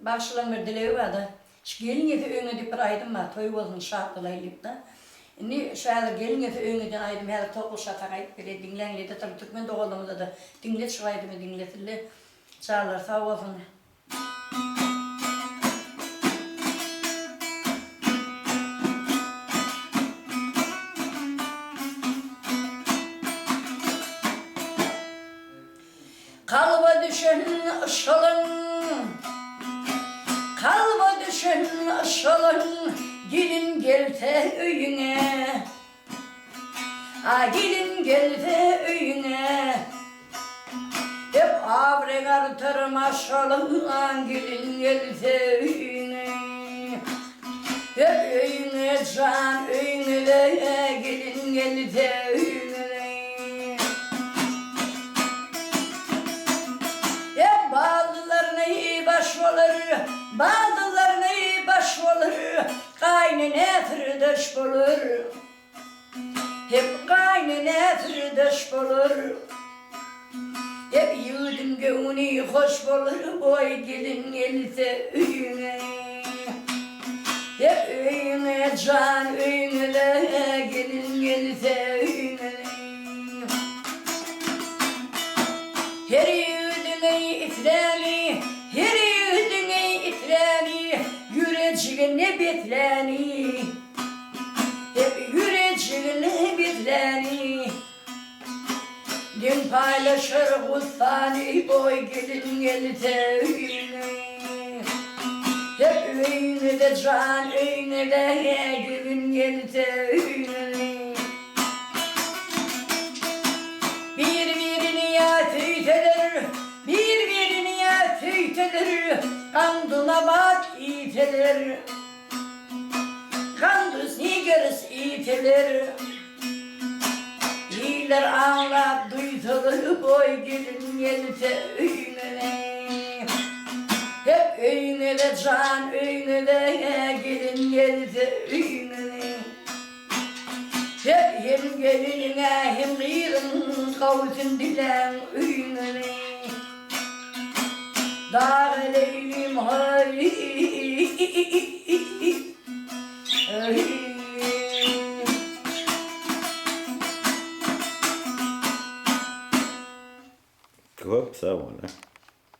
başlayan bir dileği vardı. Gelin eti öğüne dip bir aydım var, toy olsun şartlılaylıp da. Şöyle gelin eti öğüneden aydım, her toplu şatak ayıp bile dinlenliydi. Tabii Türkmen doğalımda da dinlet şu aydımı dinletirli. Çağırlar sağ olsun. Kalba düşen ışılın, kalba düşen ışılın, gelin gelte öyüne, gelin gelte öyüne. Hep avrek artır maşalın, gelin gelte öyüne. Hep öyüne can öyüne, gelin gelte öyüne. Bazılarına iyi baş olur, bazılarına iyi baş olur, kaynına tırdaş olur. Hep kaynına tırdaş olur. Hep yudum gönlü hoş olur, boy gelin else öyüne. Hep öyüne can öyüne, gelin else öyüne. Her İtlani, her yüzüne itlani, yüreğine bitlani, hep yüreğine bitlani. Din paylaşır kustani, boy gelin gelse öyüne. Hep öyüne de can öyüne de, gelin gelse öyüne. Birbirini yatıyteler, birbirini yatıyteler, kandına bak iteler, kandız nigeriz iteler. İyiler anlat duysalar, boy gelin gelse öyüne. Hep öyüne de can öyüne de, gelin gelse öyüne. Hep hem gelinine hem kıyırın kavuşun dilen öyüne. Dağ leylim hay. Hop, sağ ol.